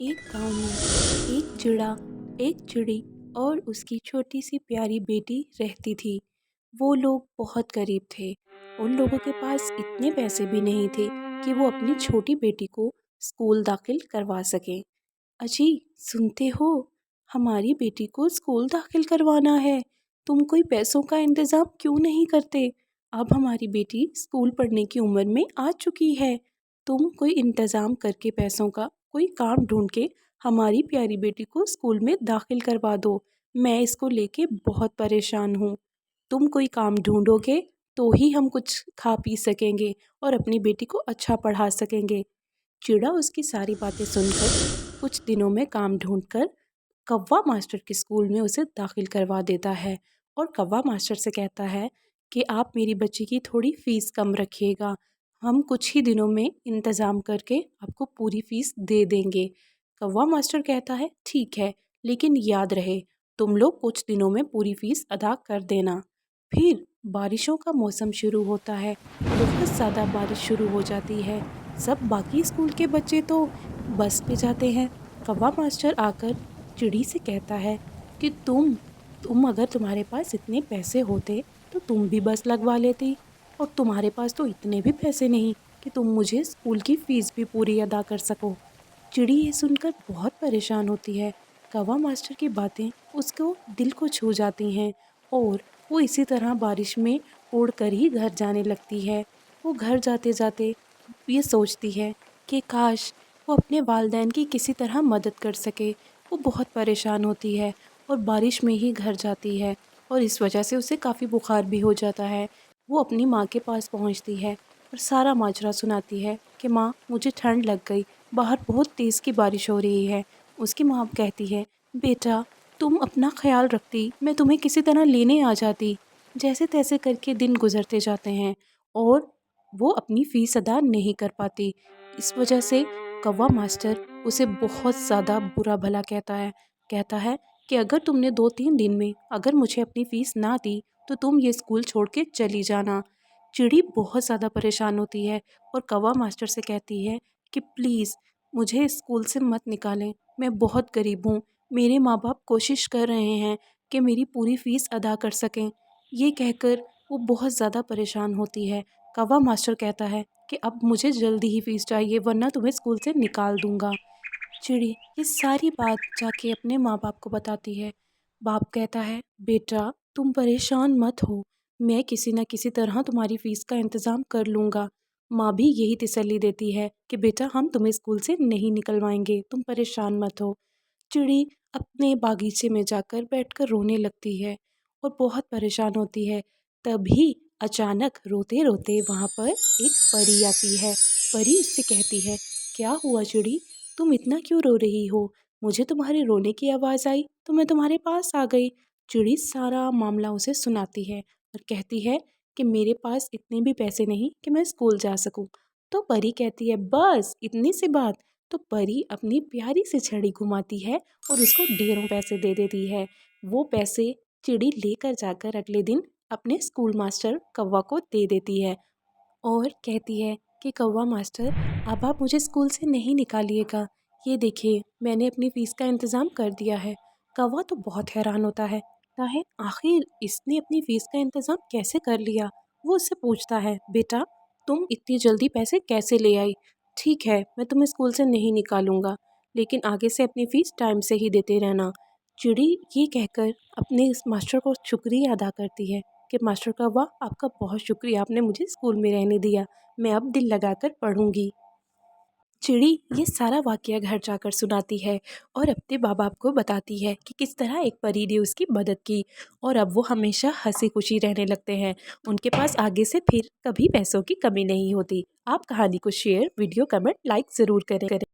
एक गांव में एक चिड़ा, एक चिड़ी और उसकी छोटी सी प्यारी बेटी रहती थी। वो लोग बहुत गरीब थे। उन लोगों के पास इतने पैसे भी नहीं थे कि वो अपनी छोटी बेटी को स्कूल दाखिल करवा सकें। अजी, सुनते हो? हमारी बेटी को स्कूल दाखिल करवाना है। तुम कोई पैसों का इंतज़ाम क्यों नहीं करते? अब हमारी बेटी स्कूल पढ़ने की उम्र में आ चुकी है। तुम कोई इंतज़ाम करके पैसों का कोई काम ढूंढ के हमारी प्यारी बेटी को स्कूल में दाखिल करवा दो। मैं इसको लेके बहुत परेशान हूँ। तुम कोई काम ढूंढोगे तो ही हम कुछ खा पी सकेंगे और अपनी बेटी को अच्छा पढ़ा सकेंगे। चिड़ा उसकी सारी बातें सुनकर कुछ दिनों में काम ढूंढकर कौवा मास्टर के स्कूल में उसे दाखिल करवा देता है और कौवा मास्टर से कहता है कि आप मेरी बच्ची की थोड़ी फ़ीस कम रखिएगा। हम कुछ ही दिनों में इंतज़ाम करके आपको पूरी फ़ीस दे देंगे। कौवा मास्टर कहता है ठीक है, लेकिन याद रहे तुम लोग कुछ दिनों में पूरी फ़ीस अदा कर देना। फिर बारिशों का मौसम शुरू होता है। बहुत ज़्यादा बारिश शुरू हो जाती है। सब बाकी स्कूल के बच्चे तो बस पे जाते हैं। कौवा मास्टर आकर चिड़ी से कहता है कि तुम अगर तुम्हारे पास इतने पैसे होते तो तुम भी बस लगवा लेती, और तुम्हारे पास तो इतने भी पैसे नहीं कि तुम मुझे स्कूल की फ़ीस भी पूरी अदा कर सको। चिड़ी ये सुनकर बहुत परेशान होती है। कौवा मास्टर की बातें उसको दिल को छू जाती हैं और वो इसी तरह बारिश में उड़कर ही घर जाने लगती है। वो घर जाते जाते ये सोचती है कि काश वो अपने वालिदैन की किसी तरह मदद कर सके। वो बहुत परेशान होती है और बारिश में ही घर जाती है और इस वजह से उसे काफ़ी बुखार भी हो जाता है। वो अपनी माँ के पास पहुँचती है और सारा माजरा सुनाती है कि माँ, मुझे ठंड लग गई, बाहर बहुत तेज़ की बारिश हो रही है। उसकी माँ कहती है, बेटा तुम अपना ख्याल रखती, मैं तुम्हें किसी तरह लेने आ जाती। जैसे तैसे करके दिन गुजरते जाते हैं और वो अपनी फ़ीस अदा नहीं कर पाती। इस वजह से कौवा मास्टर उसे बहुत ज़्यादा बुरा भला कहता है कि अगर तुमने 2-3 दिन में अगर मुझे अपनी फ़ीस ना दी तो तुम ये स्कूल छोड़ के चली जाना। चिड़ी बहुत ज़्यादा परेशान होती है और कौवा मास्टर से कहती है कि प्लीज़ मुझे इस स्कूल से मत निकालें, मैं बहुत गरीब हूँ। मेरे माँ बाप कोशिश कर रहे हैं कि मेरी पूरी फ़ीस अदा कर सकें। ये कहकर वो बहुत ज़्यादा परेशान होती है। कौवा मास्टर कहता है कि अब मुझे जल्दी ही फ़ीस चाहिए, वरना तुम्हें स्कूल से निकाल दूँगा। चिड़ी ये सारी बात जाके अपने माँ बाप को बताती है। बाप कहता है, बेटा तुम परेशान मत हो, मैं किसी न किसी तरह तुम्हारी फ़ीस का इंतज़ाम कर लूँगा। माँ भी यही तसल्ली देती है कि बेटा हम तुम्हें स्कूल से नहीं निकलवाएंगे, तुम परेशान मत हो। चिड़ी अपने बागीचे में जाकर बैठकर रोने लगती है और बहुत परेशान होती है। तभी अचानक रोते रोते वहाँ पर एक परी आती है। परी उससे कहती है, क्या हुआ चिड़ी, तुम इतना क्यों रो रही हो? मुझे तुम्हारे रोने की आवाज़ आई तो मैं तुम्हारे पास आ गई। चिड़ी सारा मामला उसे सुनाती है और कहती है कि मेरे पास इतने भी पैसे नहीं कि मैं स्कूल जा सकूं। तो परी कहती है, बस इतनी सी बात? तो परी अपनी प्यारी सी छड़ी घुमाती है और उसको ढेरों पैसे दे देती है। वो पैसे चिड़ी लेकर जाकर अगले दिन अपने स्कूल मास्टर कौवा को दे देती है और कहती है कि कौवा मास्टर, अब आप मुझे स्कूल से नहीं निकालिएगा। ये देखिए मैंने अपनी फ़ीस का इंतज़ाम कर दिया है। कौवा तो बहुत हैरान होता है, कहता है आखिर इसने अपनी फ़ीस का इंतज़ाम कैसे कर लिया। वो उससे पूछता है, बेटा तुम इतनी जल्दी पैसे कैसे ले आई? ठीक है, मैं तुम्हें स्कूल से नहीं निकालूंगा, लेकिन आगे से अपनी फ़ीस टाइम से ही देते रहना। चिड़ी ये कहकर अपने इस मास्टर को शुक्रिया अदा करती है कि मास्टर कौवा आपका बहुत शुक्रिया, आपने मुझे स्कूल में रहने दिया, मैं अब दिल लगाकर पढ़ूंगी। चिड़ी ये सारा वाकया घर जाकर सुनाती है और अपने माँ बाप को बताती है कि किस तरह एक परी ने उसकी मदद की और अब वो हमेशा हंसी खुशी रहने लगते हैं। उनके पास आगे से फिर कभी पैसों की कमी नहीं होती। आप कहानी को शेयर, वीडियो, कमेंट, लाइक ज़रूर करें।